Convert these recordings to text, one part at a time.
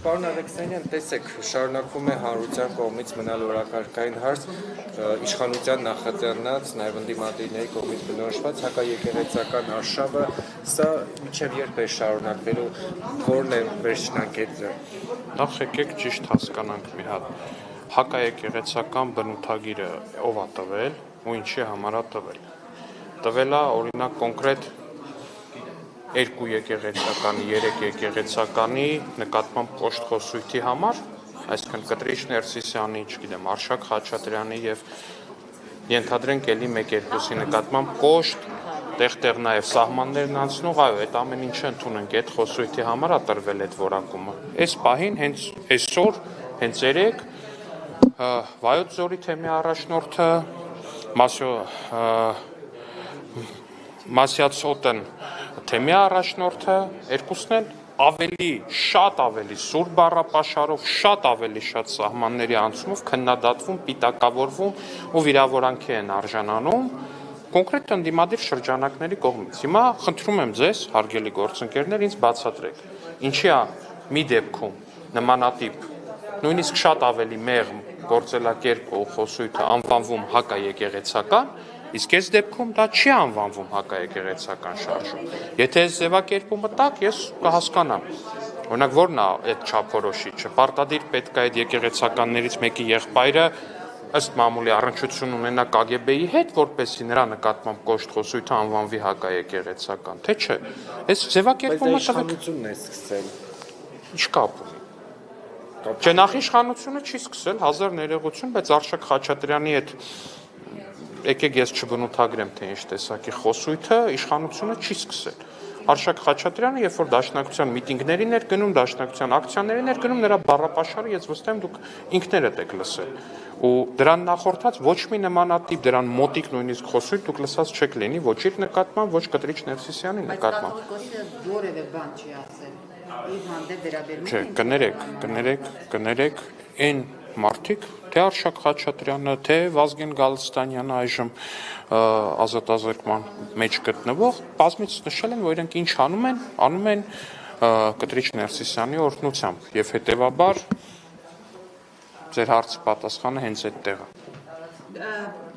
Պարոն Ալեքսանյան, տեսեք, շարունակվում է հանրության կողմից մնալ օրակարգային հարց, իշխանության նախաձեռնած, նաև ընդդիմադիրների կողմից բնորոշված հակաեկեղեցական արշավը, սա մինչև երբ է շարունակվելու, որն է վերջնակետը։ Նախ եկեք ճիշտ հասկանանք մի հատ։ Հակաեկեղեցական բնութագիրը ով է տվել ու ինչի համար է տվել։ Տվել է օրինակ կոնկրետ 2 եկեղեցականի, 3 եկեղեցականի նկատմամբ կոշտ խոսույթի համար, այսինքն Կտրիչ Ներսիսյանի, չգիտեմ, Արշակ Խաչատրյանի եւ ենթադրենք էլի 1-2-ի նկատմամբ կոշտ, տեղ-տեղ նաեւ սահմաններն անցնող, այո, այդ ամեն ինչը ընդունենք, այդ խոսույթի համար է տրվել այդ որակումը։ Այս պահին հենց այսօր, հենց երեք Վայոց Ձորի թեմի առաջնորդը Մասյացոտն թեմի առաջնորդը երկուսն էլ ավելի շատ ավելի սուր բառապաշարով, շատ ավելի շատ սահմանների անցումով քննադատվում, պիտակավորվում ու վիրավորանքի են արժանանում կոնկրետ ընդդիմադիր շրջանակների կողմից։ Հիմա խնդրում եմ ձեզ, հարգելի գործընկերներ, ինձ բացատրեք, ինչի է մի դեպքում նմանատիպ, նույնիսկ շատ ավելի մեղմ գործելակերպը ու խոսույթը անվանվում հակաեկեղեցական, իսկ այս դեպքում դա չի անվանվում հակաեկեղեցական շարժում։ Եթե այս ձևակերպումը տաք, ես կհասկանամ։ Օրինակ, որն է այդ չափորոշիչը։ Պարտադիր պետք է այդ եկեղեցականներից մեկի եղբայրը ըստ մամուլի առնչություն ունենա ԿԳԲ-ի հետ, որպեսզի նրա նկատմամբ կոշտ խոսույթը անվանվի հակաեկեղեցական, թե չէ։ Այս ձևակերպումը իշխանությունն է սկսել։ Ինչ կապ ունի։ Չէ, նախ իշխանությունը չի սկսել, հազար ներողություն, բայց Արշակ Խաչատրյանի հետ եկեք ես չբնութագրեմ, թե ինչ տեսակի խոսույթը իշխանությունը չի սկսել։ Արշակ Խաչատրյանը, երբ որ դաշնակցության միտինգներին էր գնում, դաշնակցության ակցիաներին էր գնում, նրա բառապաշարը ես վստահ եմ դուք ինքներդ եք լսել։ Ու դրան նախորդած ոչ մի նմանատիպ դրան մոտիկ նույնիսկ խոսույթ դուք լսած չեք լինի ոչ իր նկատմամբ, ոչ Կտրիչ Ներսիսյանի նկատմամբ։ Բայց որևէ բան չի ասել։ Իր հանդեպ վերաբերում Չէ, կներեք, այն մարդիկ, թե Արշակ Խաչատրյանը, թե Վազգեն Գալստանյանը այժմ ազատազրկման մեջ գտնվող, բազմից նշել են, որ իրենք ինչ անում են Կտրիչ Ներսիսյանի օրհնությամբ եւ հետեւաբար ձեր հարցի պատասխանը հենց այդտեղ է։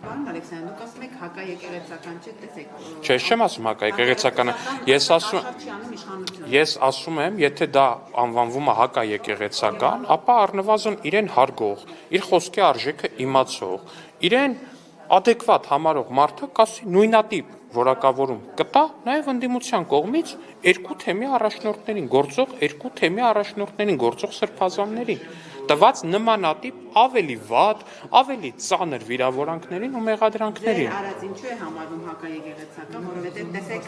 Պարոն Ալեքսանյան, դուք ասում եք հակաեկեղեցական չէ, տեսեք։ Չէ, չեմ ասում հակաեկեղեցականը, ես ասում եմ, եթե դա անվանվում է հակաեկեղեցական, ապա առնվազն իրեն հարգող, իր խոսքի արժեքը իմացող, իրեն adekvat համարող մարդը կասի նույնատիպ որակավորում կտա նաև ընդդիմության կողմից 2 թեմի առաջնորդներին, գործող սրբազաններին, տված նմանատիպ ավելի վատ, ավելի ծանր վիրավորանքներին ու մեղադրանքներին։ Ձեր արած ինչու է համարվում հակաեկեղեցական, որովհետև տեսեք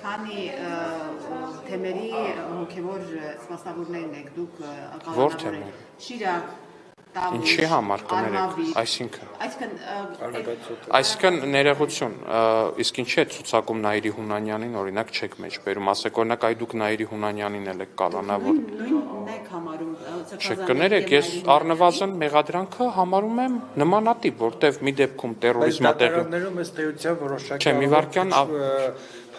քանի թեմերի հոգևոր սպասավորներն եք դուք ականավորել։ Շիրակ, Ինչի համար կներեք, այսինքն ներողություն, իսկ ինչի է ցուցակում Նաիրի Հունանյանին օրինակ չեք մեջ բերում, ասեք օրինակ այ դուք Նաիրի Հունանյանին էլ եք կալանավոր։ Նույնն եք համարում, Չէ, կներեք, ես առնվազն մեղադրանքը համարում եմ նմանատիպ, որտեվ մի դեպքում տերորիզմը տեղի Դատարաններում ըստ էության որոշակի Չէ, մի վարքյան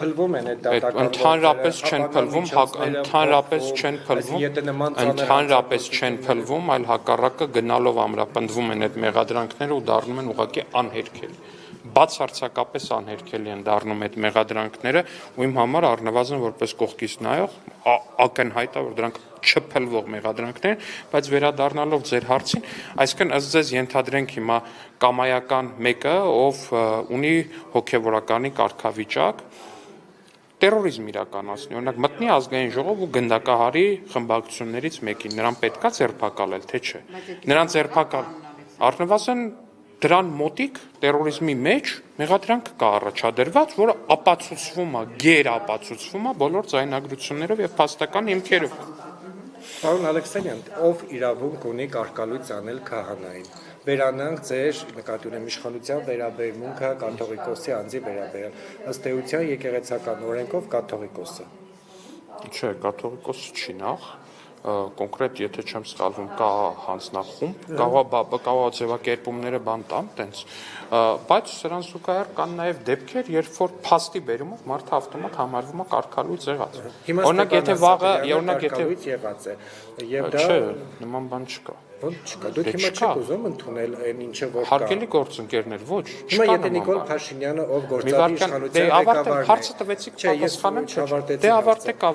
փլվում են այդ դատական ընդհանրապես չեն փլվում, այլ հակառակը գնալով ամրապնդվում են այդ մեղադրանքները ու դառնում են ուղղակի անհերքելի։ Բացարձակապես անհերքելի են դառնում այդ մեղադրանքները ու իմ համար առնվազն որպես կողքից նայող ակնհայտ է, որ դրանք չփլվող մեղադրանքներ են, բայց վերադառնալով ձեր հարցին, այսինքն ըստ ձեզ ենթադրենք հիմա կամայական մեկը, ով ունի հոգևորականի կարգավիճակ, տերորիզմ իրականացնի, օրինակ մտնի ազգային ժողով ու գնդակահարի խմբակցություններից մեկին, նրան պետքա ձերբակալել, թե չէ։ Նրան ձերբակալ առնվազն դրան մոտիկ տերորիզմի մեջ մեղադրանք կա առաջադրված, որը ապացուցվում է, գերապացուցվում է բոլոր ձայնագրություններով եւ փաստական հիմքերով։ Պարոն Ալեքսանյան, ով իրավունք ունի կարգալույց անել քահանային։ Վերանանք ձեր նկատի ունեմ իշխանության վերաբերմունքը կաթողիկոսի անձի վերաբերյալ։ Ըստ էության եկեղեցական օրենքով կաթողիկոսը։ Չէ, կաթողիկոսը չի նախ, կոնկրետ եթե չեմ սխալվում կա հանձնախումբ, կարող ձևակերպումները բան տան, տենց, բայց սրան զուգահեռ կան նաև դեպքեր, երբ որ փաստի բերումով մարդը ավտոմատ համարվում է կարգալույց եղած։ Օրինակ եթե վաղը, օրինակ եթե եղած է, եւ դա չէ, նման բան չկա։ Ոնց չկա, դուք հիմա չեք ուզում ընդունել այն ինչը որ կա։ Հարգելի գործընկերներ, ոչ, Հիմա եթե Նիկոլ Փաշինյանը, ով գործադիր իշխանության ղեկավարն է, հարցը տվեցիք պատասխանեմ, դե ավարտեք,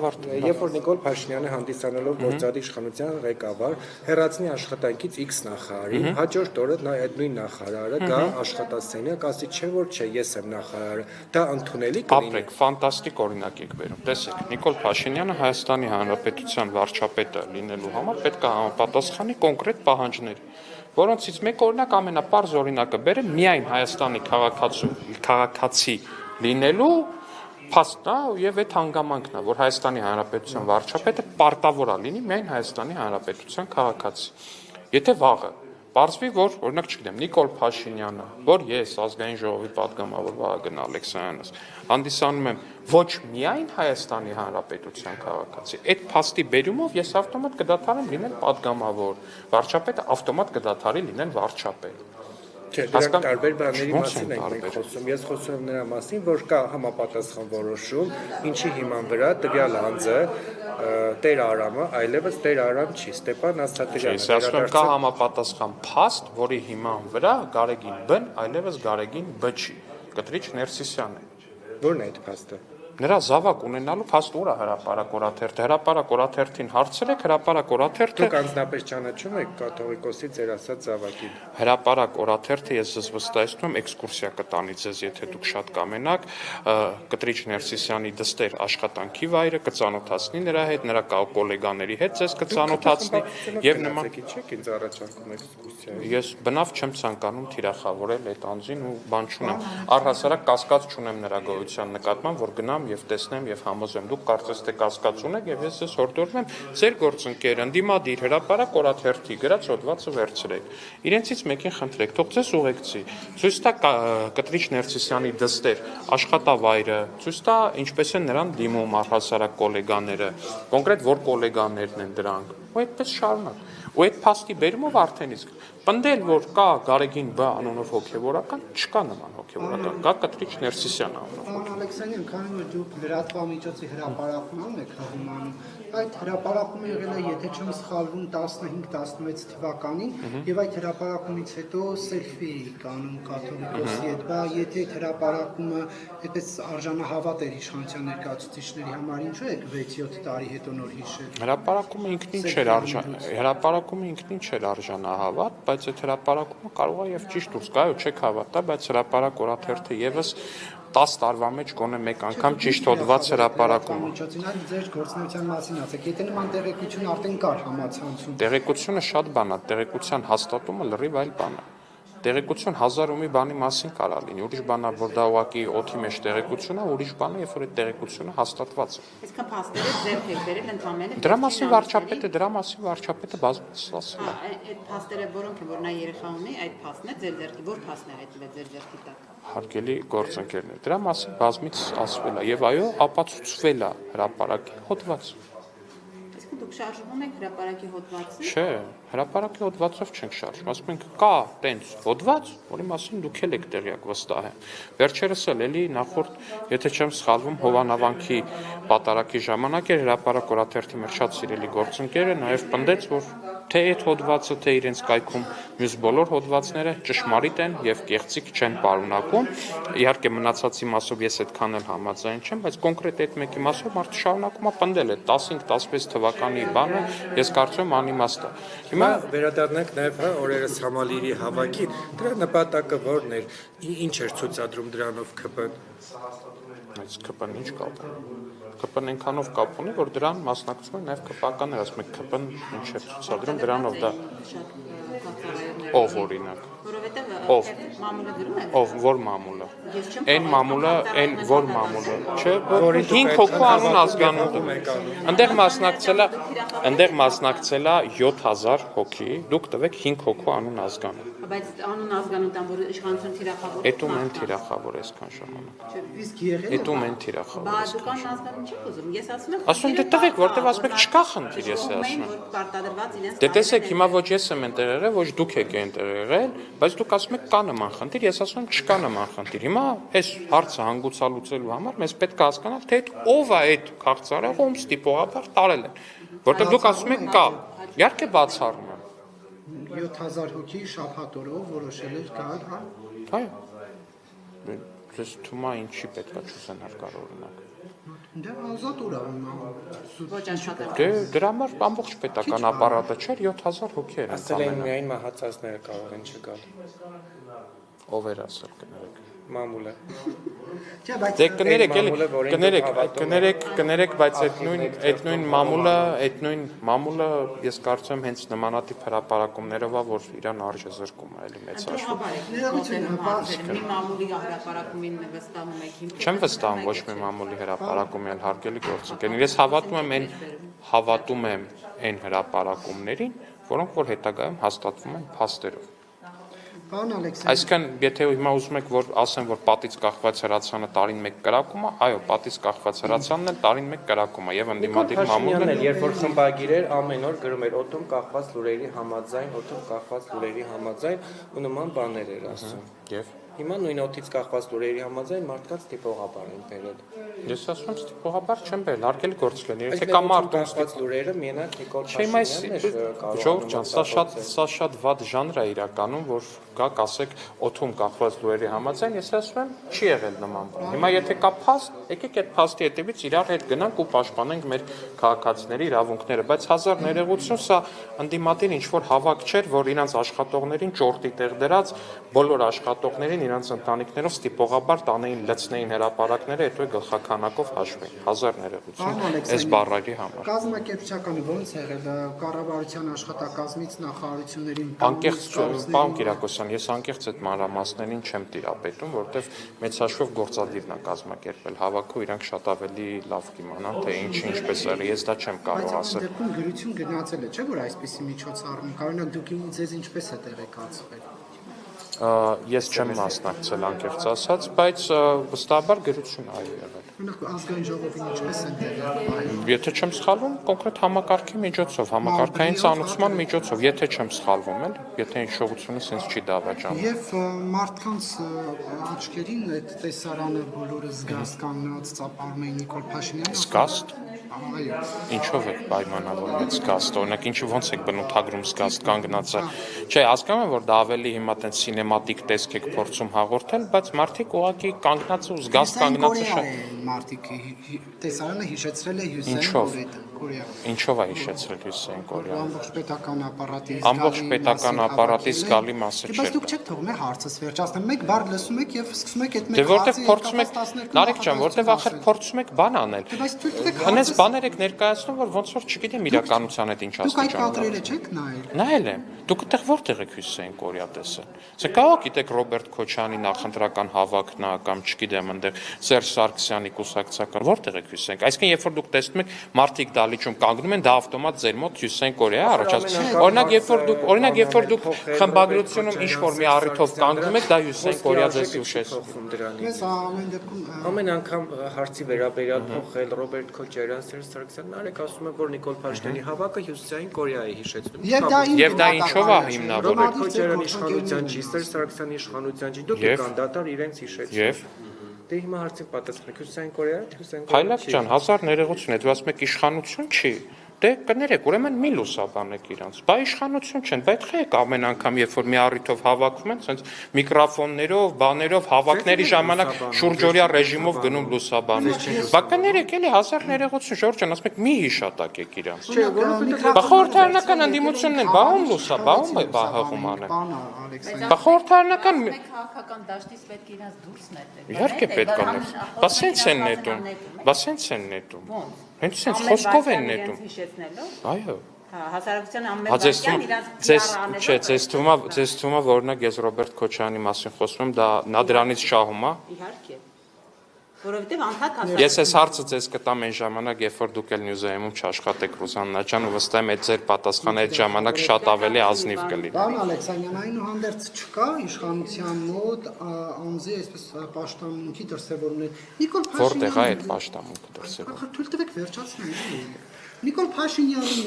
երբ որ Նիկոլ Փաշինյանը հանդիսանալով գործադիր իշխանության ղեկավար հեռացնի աշխատանքից X նախարարի, հաջորդ օրը նա այդ նույն նախարարը գա աշխատասենյակ, ասի չէ որ չէ, ես եմ նախարարը, դա ընդունելի կլինի։ Ապրեք, ֆանտաստիկ օրինակ եք բերում։ Տեսեք, Նիկոլ Փաշինյանը Հայաստանի Հանրապետության վարչապետը լինելու համար պետք է համապատասխանի կոնկրետ պահանջների, որոնցից մեկ օրինակ ամենապարզ օրինակը բերեմ միայն Հայաստանի քաղաքացի լինելու փաստն է եւ այդ հանգամանքն է, որ Հայաստանի Հանրապետության վարչապետը պարտավոր է լինի միայն Հայաստանի Հանրապետության քաղաքացի։ Եթե վաղը պարզվի, որ օրինակ չգիտեմ, Նիկոլ Փաշինյանը, որ ես ազգային ժողովի падգամավոր Վահագն Ալեքսանյանս հանդիսանում եմ ոչ միայն Հայաստանի Հանրապետության քաղաքացի, այդ փաստի բերումով ես ավտոմատ կդադարեմ լինել падգամավոր, վարչապետը ավտոմատ կդադարի լինել վարչապետ։ Չէ, դրանք տարբեր բաների մասին ենք խոսում։ Ես խոսում եմ նրա մասին, որ կա համապատասխան որոշում, ինչի հիման վրա տվյալ անձը Տեր Արամը այլևս Տեր Արամ չի, Ստեփան Ասատրյանը։ Ես ասում եմ կա համապատասխան փաստ, որի հիման վրա Գարեգին Բ-ն այլևս Գարեգին Բ չի։ Կտրիչ Ներսիսյանն է։ Ո՞րն է այդ փաստը։ Նրա զավակ ունենալու փաստ ուր է հրապարակ օրաթերթը։ Հրապարակ օրաթերթին հարցրեք, հրապարակ օրաթերթը։ Դուք անձնապես ճանաչում եք կաթողիկոսի ձեր ասած զավակին։ Հրապարակ օրաթերթը ես ձեզ վստահեցնում եմ էքսկուրսիա կտանի ձեզ, եթե դուք շատ կամենաք, Կտրիչ Ներսիսյանի դստեր աշխատանքի վայրը կծանոթացնի նրա հետ, նրա գոլեգաների հետ ձեզ կծանոթացնի եւ նման չեք ինձ առաջարկում էքսկուրսիա։ Ես բնավ չեմ ցանկանում թիրախավորել այդ անձին ու բան չունեմ։ Առհասարակ կասկած չունեմ նրա գոյության նկատմամբ, որ գնամ եւ տեսնեմ եւ համոզեմ։ Դուք կարծես թե կասկած ունեք եւ ես ձեզ հորդորում եմ ձեր գործընկերը ընդդիմադիր հրապարակ օրաթերթի գրած հոդվածը վերցրեք։ Իրենցից մեկին խնդրեք, թող ձեզ ուղեկցի։ Ցույց տա Կտրիչ Ներսիսյանի դստեր աշխատավայրը, ցույց տա ինչպես են նրան դիմում առհասարակ գոլեգաները, կոնկրետ որ գոլեգաներն են դրանք։ Ու այդպես շարունակ։ Ու այդ փաստի բերումով արդեն իսկ պնդել, որ կա Գարեգին Բ անունով հոգևորական, չկա նման հոգևորական, կա Կտրիչ Ներսիսյան անունով։ Պարոն Ալեքսանյան, քանի որ դուք լրատվամիջոցի հրապարակումն եք հղում, այդ հրապարակումը եղել է, եթե չեմ սխալվում, 15-16 թվականին, եւ այդ հրապարակումից հետո սելֆի էիք անում կաթողիկոսի հետ, բա եթե այդ հրապարակումը այդպես արժանահավատ էր իշխանության ներկայացուցիչների համար, ինչու եք 6-7 տարի հետո նոր հիշել։ Հրապարակումը ինքնին չէր արժանահավատ, բայց այդ հրապարակումը կարող է եւ ճիշտ դուրս գա, չեք հավատա, բայց հրապարակ օրաթերթը եւս 10 տարվա մեջ գոնե մեկ անգամ ճիշտ հոդված հրապարակում։ Միջոցին ձեր գործունեության մասին ասեք, եթե նման տեղեկություն արդեն կար համացանցում։ Տեղեկությունը շատ բան է, տեղեկության հաստատումը լրիվ այլ բան է։ Տեղեկություն 1000 ու մի բանի մասին կարա լինի, ուրիշ բան է, որ դա ուղղակի օդի մեջ տեղեկություն է, ուրիշ բան է, երբ որ այդ տեղեկությունը հաստատված է։ Այսինքն փաստերը ձեր հետ բերել ընդամենը։ Դրա մասին վարչապետը բազմիցս ասել է։ Այդ փաստերը որոնք են, որ նա երեխա ունի, այդ փաստն է ձեր ձեռքի, որ փաստն է այդ ձեր ձեռքի տակ։ Հարգելի գործընկերներ, դրա մասին բազմիցս ասվել է եւ այո, ապացուցվել է հրապարակի հոդված։ Այսինքն դուք շարժվում եք հրապարակի հոդվածը։ Չէ, հրապարակի հոդվածով չենք շարժվում, ասում ենք կա տենց հոդված, որի մասին դուք էլ եք տեղյակ վստահ եմ։ Վերջերս էլի նախորդ, եթե չեմ սխալվում, Հովանավանքի պատարակի ժամանակ էր հրապարակ օրաթերթի մեր շատ սիրելի գործընկերը նաեւ պնդեց, որ թե այդ հոդվածը, թե իրենց կայքում մյուս բոլոր հոդվածները ճշմարիտ են եւ կեղծիք չեն պարունակում։ Իհարկե մնացածի մասով ես այդքան էլ համաձայն չեմ, բայց կոնկրետ այդ մեկի մասով մարդը շարունակում է պնդել այդ 15-16 թվականի բանը, ես կարծում եմ անիմաստ է։ Հիմա վերադառնանք նաեւ օրերս համալիրի հավաքին, դրա նպատակը ո՞րն էր, ինչ էր ցուցադրում դրանով ԿՊ-ն։ Այս ԿՊ-ն ինչ կապ է։ ԿՊ-ն այնքանով կապ ունի, որ դրան մասնակցում են նաեւ ԿՊ-ականներ, ասում եք ԿՊ-ն ինչ է ցուցադրում, դրանով դա ով օրինակ։ Ով մամուլը գրում է։ Ով որ մամուլը։ Այն մամուլը, այն որ մամուլը, չէ, որ 5 հոգու անուն ազգանունը։ Այնտեղ մասնակցել է 7000 հոգի, դուք տվեք 5 հոգու անուն ազգանուն։ Բայց անուն ազգանունտան, որ իշխանություն թիրախավոր Էտում են թիրախավոր այսքան ժամանակ։ Իսկ եղել է Էտում են թիրախավոր։ Բա դուք ազգանուն չեք ուզում։ Ես ասում եմ։ Ասում դե տվեք, որտեվ ասում եք չկա խնդիր, ես ասում եմ։ Պարտադրված իրենց։ Դե տեսեք, հիմա ոչ ես եմ ընտեղ եղել, ոչ դուք եք ընտեղ եղել, բայց դուք ասում եք կա նման խնդիր, ես ասում եմ չկա նման խնդիր։ Հիմա այս հարցը հանգուցալուծելու համար մեզ պետք է հասկանալ, թե ով է այդ քաղցրահեղը, ում ստիպողաբար տարել են։ Որտեվ դուք ասում եք կա։ Իհարկե բացառում եմ։ 7000 հոգի շաբաթօրով որոշել էր գալ, հա։ Այո։ Ձեզ թվում է ինչի պետքա չուսանար կար օրինակ։ Դե ազատ ուր Ոչ աշխատել։ Դե դրա համար ամբողջ պետական ապարատը չէր 7000 հոգի էր Ասել են ընդամենը։ միայն մահացածները կարող են չգալ։ Ով էր ասել կներեք։ Մամուլը։ Չէ, բայց Դե կներեք, մամուլը, որին դուք հավատում կներեք, բայց այդ նույն մամուլը ես կարծում եմ հենց նմանատիպ հրապարակումներով է, որ իրան արժե զրկում է էլի մեծ հաշվով։ Մի մամուլի հրապարակումին վստահում եք հիմք։ Չեմ վստահում ոչ մի մամուլի հրապարակումի էլ հարգելի գործընկերներ։ Ես հավատում եմ այն հրապարակումներին, որոնք որ հետագայում հաստատվում են փաստերով։ Պարոն Ալեքսանդր, Այսինքն, եթե հիմա ուզում եք որ ասեմ, որ պատից կախված հրացանը տարին 1 կրակում է, այո, պատից կախված հրացանն էլ տարին 1 կրակում է եւ ընդդիմադիր մամուլն էլ երբ որ խմբագիր էր ամեն օր գրում էր օդում կախված լուրերի համաձայն ու նման բաներ էր ասում։ եւ Հիմա նույն օդից կախված լուրերի համաձայն մարդկանց տիպողաբար են բերել։ Ես ասում եմ ստիպողաբար չեմ բերել, հարգելի գործընկերներ, եթե կա մարդ կախված լուրերը միենակ Նիկոլ Չէ, այս Փաշինյանն ժողովուրդ ջան, սա շատ վատ ժանր է իրականում, որ գաք ասեք օդում կախված լուրերի համաձայն, ես ասում եմ, չի եղել նման բան։ Հիմա եթե կա փաստ, եկեք այդ փաստի հետևից իրար հետ գնանք ու պաշտպանենք մեր քաղաքացիների իրավունքները, բայց հազար ներողություն, սա ընդդիմադիր ինչ որ հավաք չէր, որ իրանց աշխատողներին ճորտի տեղ դրած բոլոր աշխատողներին իրանց ընտանիքներով ստիպողաբար տանեին լցնեին հրապարակները, հետո գլխականակով հաշվեին։ Հազար ներողություն այս բառերի համար։ կազմակերպչականը ո՞նց է եղել կառավարության աշխատակազմից նախարարություններին Անկեղծ պարոն Կիրակոսյան, ես անկեղծ այդ մանրամասներին չեմ տիրապետում, որովհետև մեծ հաշվով գործադիրն է կազմակերպել հավաքը, իրանք շատ ավելի լավ կիմանան, թե ինչպես եղել, ես դա չեմ կարող ասել։ Բայց դեպքում գրություն գնացել է, չէ՞ որ այսպիսի միջոցառում, կարողանա դուք ձեզ ինչպես է տեղեկացվել։ Ես չեմ մասնակցել անկեղծ ասած, բայց վստահաբար գրություն այո եղել։ Օրինակ ազգային ժողովին ինչպես են տեղեկացվել։ Եթե չեմ սխալվում, կոնկրետ համակարգի միջոցով, համակարգային ծանուցման միջոցով, եթե չեմ սխալվում, էլ, եթե հիշողությունը sense չի դավաճանում։ Եվ մարդկանց աչքերին այդ տեսարանը բոլորը զգաստ կանգնած ծափարում էին Նիկոլ Փաշինյանը։ Զգաստ։ Այո։ Ինչով եք պայմանավորված զգաստ, օրինակ ինչու ոնց եք բնութագրում զգաստ կանգնածը։ Չէ, հասկանում եմ, որ դա ավելի հիմա տենց սինեմատիկ տեսք եք փորձում հաղորդել, բայց մարդիկ ուղղակի կանգնած ու զգաստ կանգնածը շատ մարդիկ տեսարանը հիշեցրել է Հյուսեին Կորեա։ Ինչով է հիշեցրել Հյուսեին Կորեան։ Ամբողջ պետական ապարատի զգալի մասը չէ։ Բայց դուք չեք թողում հարցս վերջացնել։ Մեկ բառ լսում եք եւ սկսում եք այդ Դե մեկ որտեվ փորձում եք, Նարեկ ջան, որտեվ ախր փորձում եք բան անել։ Հենց բաներ եք ներկայացնում, որ ոնց որ չգիտեմ իրականության հետ ինչ աստիճան։ Դուք այդ կադրերը չեք նայել։ Նայել եմ։ Դուք այդտեղ որտեղ եք Հյուսեին Կորեա տեսել։ Սա կարող գիտեք Ռոբերտ Քոչյանի նախընտրական հավաքն է կամ չգիտեմ այնտեղ Սերժ Սարգսյանի կուսակցական որտեղ եք Հյուսեին։ Այսինքն երբ որ դուք տեսնում եք մարդիկ դալիճում կանգնում են, դա ավտոմատ ձեր մոտ Հյուսեին Կորեա առաջացնում։ Օրինակ երբ որ դուք խմբագրությունում ինչ որ մի առիթով կանգնում եք, դա Հյուսեին Կորեա ձեզ հիշեցնում դրանից։ Ամեն դեպքում ամեն անգամ հարցի վերաբերյալ փոխել Ռոբերտ Քոչարյան, Սերժ Սարգսյան, Նարեկ ասում է, որ Նիկոլ Փաշինյանի հավաքը Հյուսեին Կորեայի հիշեցնում։ Եվ դա ինչով է հիմնավորել։ Ռոբերտ Քոչարյանի իշխանության չի, Սերժ Սարգսյանի իշխանության չի, դուք եք անդադար իրենց հիշեցնում։ Եվ Դե հիմա հարցին պատասխանեք, Հյուսեին Կորեա, Հյուսեին Կորեա։ Փայլակ ջան, հազար ներողություն, այդ ասում եք իշխանություն չի։ Դե կներեք, ուրեմն մի լուսաբանեք իրանց։ Բա իշխանություն չեն, բայց եք ամեն անգամ երբ որ մի առիթով հավաքվում են, sense միկրոֆոններով, բաներով հավաքների ժամանակ շուրջօրյա ռեժիմով գնում լուսաբանել։ Բա կներեք, էլի հազար ներողություն, Ժորժ ջան, ասում եք մի հիշատակեք իրանց։ Չէ, որովհետեւ Բա խորհրդարանական ընդդիմությունն են, բա ում լուսա, բա ում է բա հղում անը։ Բա խորհրդարանական քաղաքական դաշտից պետք է իրաց դուրս նետել։ Իհարկե պետք է։ Բա սենց են նետում։ Բա սենց են նետում։ Հենց սենց խոսքով են նետում։ Այո։ Հասարակության ամեն վարքյան իրաց PR-անը։ Չէ, ձեզ թվում է, որ օրինակ ես Ռոբերտ Քոչյանի մասին խոսում եմ, դա նա դրանից շահում է։ Իհարկե։ Որովհետև անդադ Ես այս հարցը ձեզ կտամ այն ժամանակ, երբ որ դուք էլ Նյուզեումում չաշխատեք Ռուզաննա ջան, ու վստահ եմ, այդ ձեր պատասխանը այդ ժամանակ շատ ավելի ազնիվ կլինի։ Պարոն Ալեքսանյան, այնուհանդերձ չկա իշխանության մոտ անձի այսպես պաշտամունքի դրսևորումներ։ Նիկոլ Որտեղ է Փաշինյանը այդ պաշտամունքը դրսևորվում։ թույլ տվեք վերջացնել։ Նիկոլ Փաշինյանին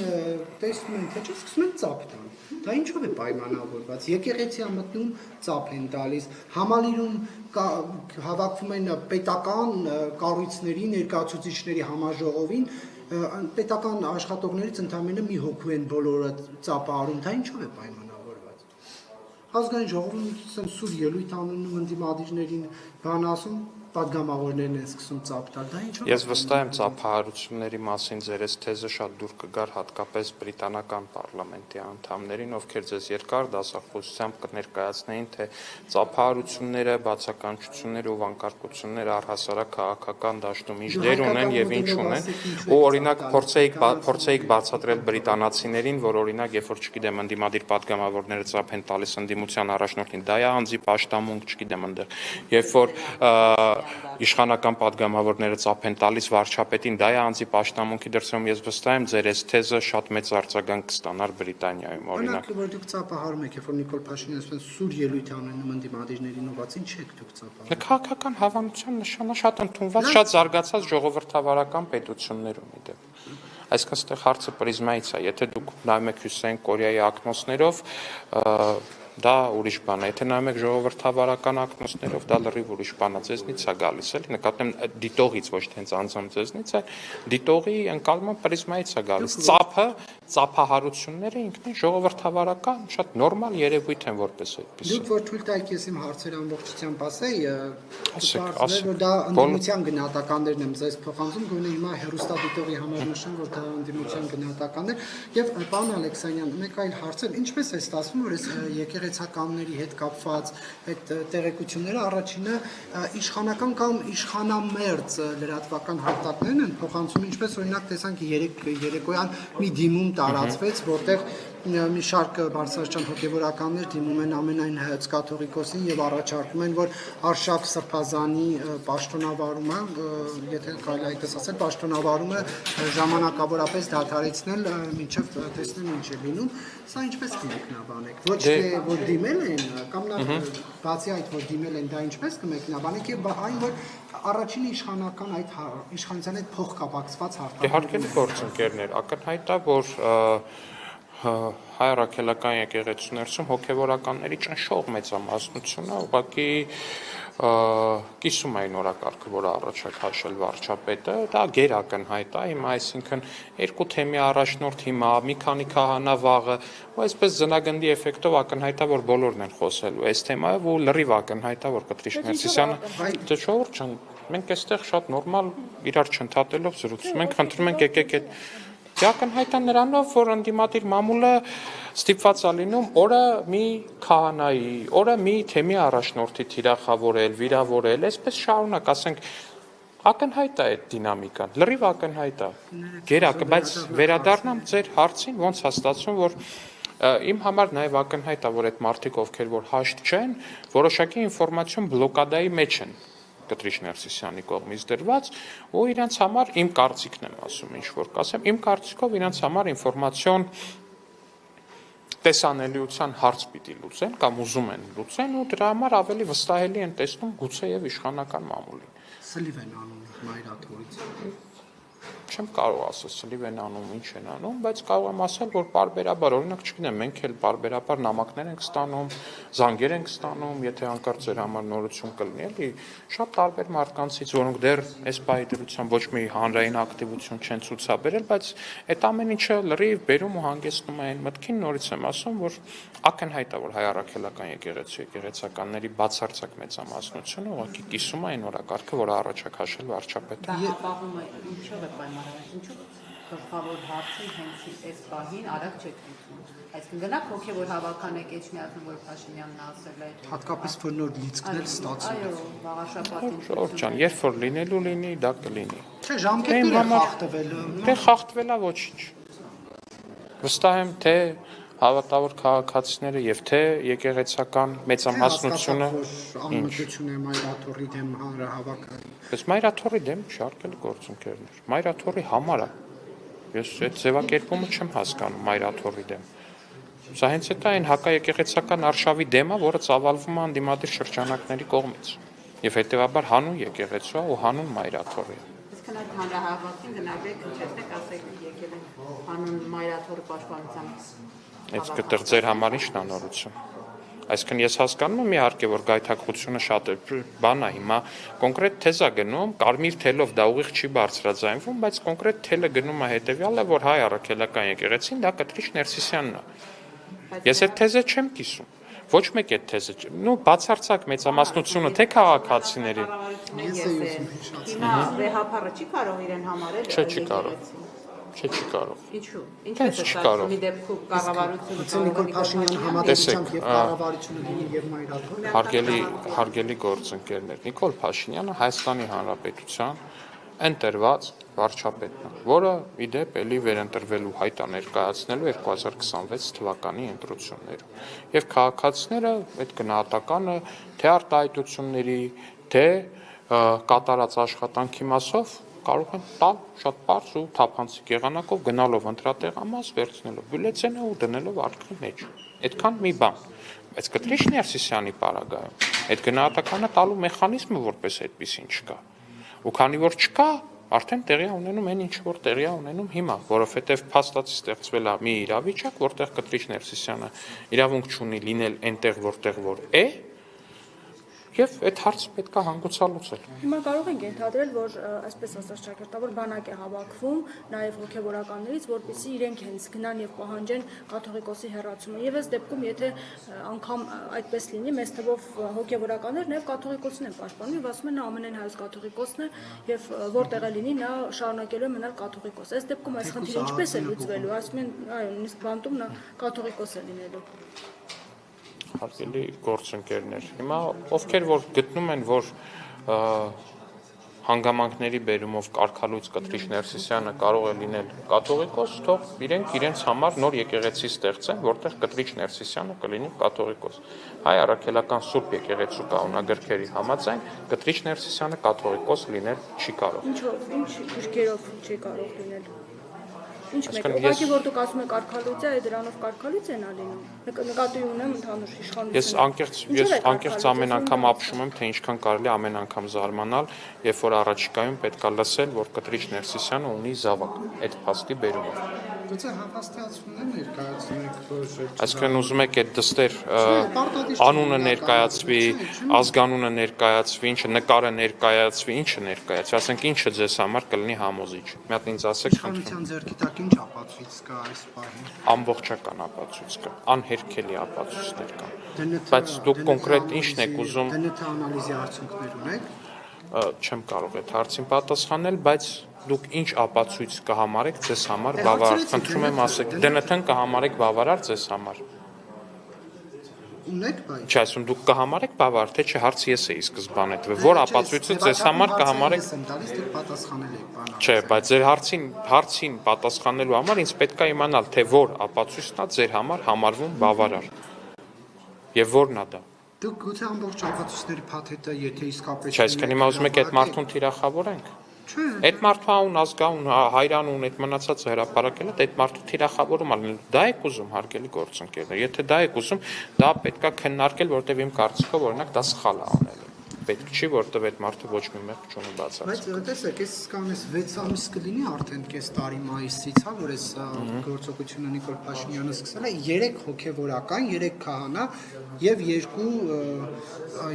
տեսնում են, թե չէ, սկսում են ծափ տալ։ Դա ինչով է պայմանավորված։ Եկեղեցի մտնում ծափ են տալիս, համալիրում հավաքվում են պետական կառույցների ներկայացուցիչների համաժողովին, պետական աշխատողներից ընդամենը մի հոգու են բոլորը ծափահարում, դա ինչով է պայմանավորված։ Ազգային ժողովում սուր ելույթ անում ընդդիմադիրներին բան ասում, պատգամավորներն են սկսում ծափ տալ, դա ինչով։ Ես վստահ եմ ծափահարությունների մասին ձեր այս թեզը շատ դուր կգար հատկապես բրիտանական պարլամենտի անդամներին, ովքեր ձեզ երկար դասախոսությամբ կներկայացնեին, թե ծափահարությունները, բացականչությունները ու վանկարկությունները առհասարակ քաղաքական դաշտում ինչ դեր ունեն եւ ինչ ունեն, ու օրինակ փորձեիք բացատրել բրիտանացիներին, որ օրինակ երբ որ չգիտեմ ընդդիմադիր պատգամավորները ծափ են տալիս ընդդիմության առաջնորդին, դա է անձի պաշտամունք, չգիտեմ այնտեղ, երբ որ իշխանական պատգամավորները ծափ են տալիս վարչապետին, դա է անձի պաշտամունքի դրսևորում, ես վստահ եմ ձեր այս թեզը շատ մեծ արձագանք կստանար Բրիտանիայում, օրինակ։ Որ դուք ծափահարում եք, երբ որ Նիկոլ Փաշինյանը ասում սուր ելույթ անում ընդդիմադիրներին ուղղված, ինչ եք դուք ծափահարում։ Քաղաքական հավանության նշանը շատ ընդունված, շատ զարգացած ժողովրդավարական պետություններում ի դեպ։ Այսինքն այստեղ հարցը պրիզմայից է, եթե դուք նայում եք Հյուսիսային Կորեայի ակնոցներով, դա ուրիշ բան է, եթե նայում եք ժողովրդավարական ակնոցներով, դա լրիվ ուրիշ բան է, ձեզնից է գալիս, էլի, նկատեմ դիտողից ոչ թե հենց անձամբ ձեզնից է, դիտողի ընկալման պրիզմայից է գալիս։ Ծափը, ծափահարությունները ինքնին ժողովրդավարական շատ նորմալ երևույթ են որպես այդպես։ Դուք որ թույլ տայք ես իմ հարցերը ամբողջությամբ ասեի, ասեք, որ դա ընդդիմության գնահատականներն եմ ձեզ փոխանցում, գոնե հիմա հեռուստադիտողի համար նշեմ, որ դա ընդդիմության գնահատականն է, եւ պարոն Ալեքսանյան, մեկ այլ հարց է, ինչպես է ստացվում, որ այս եկեղեցականների հետ կապված այդ տեղեկությունները առաջինը իշխանական կամ իշխանամերձ լրատվական հարթակներն են փոխանցում, ինչպես օրինակ տեսանք երեկոյան մի դիմում տարածվեց, որտեղ մի շարք բարձրաստիճան հոգևորականներ դիմում են ամենայն հայոց կաթողիկոսին եւ առաջարկում են, որ Արշակ Սրբազանի պաշտոնավարումը, եթե կարելի է այդպես ասել, պաշտոնավարումը ժամանակավորապես դադարեցնել, մինչեւ տեսնեն ինչ է լինում, սա ինչպես կմեկնաբանեք։ Ոչ թե որ դիմել են, կամ բացի այդ որ դիմել են, դա ինչպես կմեկնաբանեք եւ այն որ առաջին իշխանական այդ իշխանության հետ փոխկապակցված հարթակներ։ Իհարկե գործընկերներ, ակնհայտ է, որ հայ առաքելական եկեղեցիներում հոգևորականների ճնշող մեծամասնությունը ուղղակի կիսում այն օրակարգը, որը առաջ է քաշել վարչապետը, դա գերակնհայտ է, հիմա այսինքն երկու թեմի առաջնորդ հիմա, մի քանի քահանա վաղը, ու այսպես ձնագնդի էֆեկտով ակնհայտ է, որ բոլորն են խոսելու այս թեմայով, ու լրիվ ակնհայտ է, որ Կտրիշ Ներսիսյանը, դե ժողովուրդ ջան, մենք այստեղ շատ նորմալ իրար չընդհատելով զրուցում ենք, խնդրում ենք եկեք այդ ակնհայտ է նրանով, որ ընդդիմադիր մամուլը ստիպված է լինում օրը մի քահանայի, օրը մի թեմի առաջնորդի թիրախավորել, վիրավորել, այսպես շարունակ, ասենք, ակնհայտ է այդ դինամիկան, լրիվ ակնհայտ է, գերակը, բայց վերադառնամ ձեր հարցին, ոնց է ստացվում, որ իմ համար նաև ակնհայտ է, որ այդ մարդիկ, ովքեր որ հաշտ չեն, որոշակի ինֆորմացիոն բլոկադայի մեջ են Կտրիշ Ներսիսյանի կողմից դրված, ու իրենց համար իմ կարծիքն եմ ասում, ինչ որ կասեմ, իմ կարծիքով իրենց համար ինֆորմացիոն տեսանելիության հարց պիտի լուծեն կամ ուզում են լուծեն, ու դրա համար ավելի վստահելի են տեսնում գուցե եւ իշխանական մամուլին։ Սլիվ են անում մայրաթորից։ Չեմ կարող ասել սլիվ են անում, ինչ են անում, բայց կարող եմ ասել, որ բարբերաբար, օրինակ, չգիտեմ, մենք էլ բարբերաբար նամակներ ենք ստանում, զանգեր ենք ստանում, եթե հանկարծ ձեր համար նորություն կլինի, էլի, շատ տարբեր մարդկանցից, որոնք դեռ այս պահի դրությամբ ոչ մի հանրային ակտիվություն չեն ցուցաբերել, բայց այդ ամեն ինչը լրիվ բերում ու հանգեցնում է այն մտքին, նորից եմ ասում, որ ակնհայտ է, որ հայ առաքելական եկեղեցականների բացարձակ մեծամասնությունը ուղղակի կիսում է այն օրակարգը, որը առաջ է քաշել վարչապետը։ Դա ապահովում է ինչով է պայմանավորված, ինչով գլխավոր հարցը հենց այս պահին արագ չեք լուծում։ Այսինքն գնաք հոգևոր հավաkan եք Էջմիածին, որ Փաշինյանն ասել է։ Հատկապես որ նոր լիցքներ ստացվում։ Այո, վաղաշաբաթին։ Ժողովուրդ ջան, երբ որ լինելու լինի, դա կլինի։ Չէ, ժամկետները խախտվել։ Թե խախտվելա ոչինչ։ Վստահ եմ, թե հավատավոր քաղաքացիները եւ թե եկեղեցական մեծամասնությունը Անմտություն է Մայրաթորի դեմ հանրահավաքային։ Բայց Մայրաթորի դեմ շարքել գործընկերներ։ Մայրաթորի համար է։ Ես այդ ձևակերպումը չեմ հասկանում Մայրաթորի դեմ։ Սա հենց այդ այն հակաեկեղեցական արշավի դեմը, որը ծավալվում է անդիմադիր շրջանակների կողմից։ Եվ հետեւաբար հանուն եկեղեցու է ու հանուն Մայրաթորի։ Այսինքն այդ հանրահավաքին գնալեք, ինչպես ասեք, եկել են հանուն Մայրաթորի պաշտպանության։ Այդ կտեղ ձեր համար ի՞նչն է նորություն։ Այսինքն ես հասկանում եմ իհարկե որ գայթակղությունը շատ բան է հիմա կոնկրետ թեզ է գնում կարմիր թելով դա ուղիղ չի բարձրաձայնվում բայց կոնկրետ թելը գնում է հետեւյալը որ հայ առաքելական եկեղեցին դա Կտրիչ Ներսիսյանն է ես այդ թեզը չեմ կիսում ոչ մեկ այդ թեզը նու բացարձակ մեծամասնությունը թե քաղաքացիների հիմա վեհապարը չի կարող իրեն համարել չի կարող չի կարող ինչու ինչպես է սա մի դեպքում կառավարությունը Նիկոլ Փաշինյանը համատեսությամբ եւ կառավարությունը լինի եւ Մայրաթորը հարգելի գործընկերներ Նիկոլ Փաշինյանը Հայաստանի Հանրապետության ընտրված վարչապետն է որը ի դեպ էլի վերընտրվելու հայտ է ներկայացնելու 2026 թվականի ընտրություններում եւ քաղաքացիները այդ գնահատականը թե արտահայտությունների թե կատարած աշխատանքի մասով կարող են տալ շատ բարձ ու թափանցիկ եղանակով գնալով ընտրատեղամաս վերցնելով բյուլետենը ու դնելով արկղի մեջ այդքան մի բան բայց Կտրիչ Ներսիսյանի պարագայում այդ գնահատականը տալու մեխանիզմը որպես այդպեսին չկա ու քանի որ չկա արդեն տեղի ունենում այն ինչ որ տեղի ունենում հիմա որովհետև փաստացի ստեղծվել է մի իրավիճակ որտեղ Կտրիչ Ներսիսյանը իրավունք չունի լինել այնտեղ որտեղ որ է Եվ այդ հարցը պետք է հանգուցալուծել։ Հիմա կարող ենք ենթադրել, որ այսպես ասած ճակերտավոր բանակ է հավաքվում նաև հոգևորականներից, որպեսզի իրենք հենց գնան եւ պահանջեն կաթողիկոսի հեռացումը։ Եվ այս դեպքում, եթե անգամ այդպես լինի, մեծ թվով հոգևորականներ նաև կաթողիկոսին են պաշտպանում եւ ասում են նա ամենայն հայոց կաթողիկոսն է եւ որտեղ է լինի նա շարունակելու է մնալ կաթողիկոս։ Այս դեպքում այս խնդիրը ինչպես է լուծվելու։ Ասում են, այո, նույնիսկ բանտում նա կաթողիկոս է լինելու։ Հարգելի գործընկերներ, հիմա ովքեր որ գտնում են, որ հանգամանքների բերումով կարգալույց Կտրիչ Ներսիսյանը կարող է լինել կաթողիկոս, թող իրենց համար նոր եկեղեցի ստեղծեն, որտեղ Կտրիչ Ներսիսյանը կլինի կաթողիկոս։ Հայ առաքելական Սուրբ եկեղեցու կանոնագրքերի համաձայն Կտրիչ Ներսիսյանը կաթողիկոս լինել չի կարող։ Ինչով, ինչ քրկերով չի կարող լինել։ Ինչ մեկ, ուղղակի որ դուք ասում եք արքալույց է, դրանով կարգալույց են ալինում։ Նկատի ունեմ ընդհանուր իշխանություն։ Ես անկեղծ ամեն անգամ ապշում եմ, թե ինչքան կարելի ամեն անգամ զարմանալ, երբ որ առաջիկայում պետք է լսել, որ Կտրիչ Ներսիսյանը ունի զավակ այդ փաստի բերումով։ Գուցե հավաստիացումներ ներկայացնեք, որ Այսինքն ուզում եք այդ դստեր անունը ներկայացվի, ազգանունը ներկայացվի, ինչը նկարը ներկայացվի, ինչը ներկայացվի, ասենք ինչը ձեզ համար կլինի համոզիչ։ Մի հատ ինձ ասեք, իշխանության ձեռքի տակ ինչ ապացույց կա այս պահին։ ամբողջական ապացույց կա, անհերքելի ապացույցներ կան։ Բայց դուք կոնկրետ ինչն եք ուզում ԴՆԹ անալիզի արդյունքներ ունեք։ Չեմ կարող այդ հարցին պատասխանել, բայց դուք ինչ ապացույց կհամարեք ձեզ համար բավարար։ Խնդրում եմ ասեք, ԴՆԹ-ն կհամարեք բավարար ձեզ համար։ Ունեք բայց։ Չէ, ասում դուք կհամարեք բավարար, թե չէ հարցը ես էի սկզբանե տվել։ Որ ապացույցը ձեզ համար կհամարեք։ Ես եմ տալիս, դուք պատասխանել եք բանալ։ Չէ, բայց ձեր հարցին պատասխանելու համար ինձ պետք է իմանալ, թե որ ապացույցն է ձեր համար համարվում բավարար։ Եւ որն է դա։ Դուք գուցե ամբողջ ապացույցների փաթեթը, եթե իսկապես Չէ, այսինքն հիմա ուզում եք այդ մարդուն թիրախավորենք։ Չէ։ Այդ մարդու անուն, ազգանուն, հայրանուն, այդ մնացածը հրապարակելը, այդ մարդու թիրախավորում ալնել։ Դա եք ուզում, հարգելի գործընկերներ։ Եթե դա եք ուզում, դա պետք է քննարկել, որտեղ իմ կարծիքով օրինակ դա սխալ է անել։ Պետք չի, որտեղ այդ մարդը ոչ մի մեղք չունի բացարձակ։ Բայց տեսեք, այս կանես 6 ամիս կլինի արդեն կես տարի մայիսից, հա, որ այս գործողությունը Նիկոլ Փաշինյանը սկսել է 3 հոգևորական, 3 քահանա եւ 2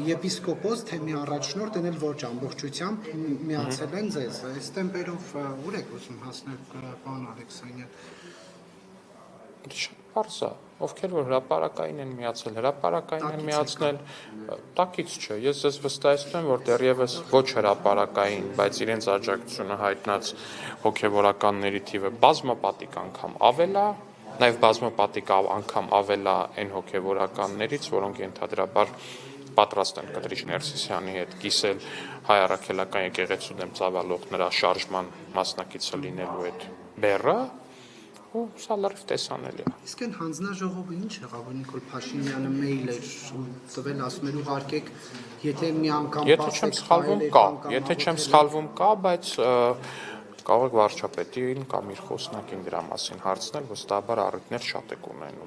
եպիսկոպոս, թե մի առաջնորդ դնել ոչ ամբողջությամբ միացել են ձեզ։ Այս տեմպերով ուր եք ուզում հասնել, պարոն Ալեքսանյան։ Պարզա, ովքեր որ հրապարակային են միացել, հրապարակային են միացնել, տակից չէ, ես ձեզ վստահեցնում եմ, որ դեռևս ոչ հրապարակային, բայց իրենց աջակցությունը հայտնած հոգևորականների թիվը բազմապատիկ անգամ ավել է, նաև բազմապատիկ անգամ ավել է այն հոգևորականներից, որոնք ենթադրաբար պատրաստ են Կտրիչ Ներսիսյանի հետ կիսել հայ առաքելական եկեղեցու դեմ ծավալող նրա շարժման մասնակիցը լինելու այդ բեռը ու սա լրիվ տեսանելի է։ Իսկ այն հանձնաժողովը ինչ եղավ, որ Նիկոլ Փաշինյանը մեյլ էր տվել, ասում էր ուղարկեք, եթե մի անգամ Եթե չեմ սխալվում կա, եթե չեմ սխալվում կա, բայց կարող եք վարչապետին կամ իր խոսնակին դրա մասին հարցնել, վստահաբար առիթներ շատ եք ունենում։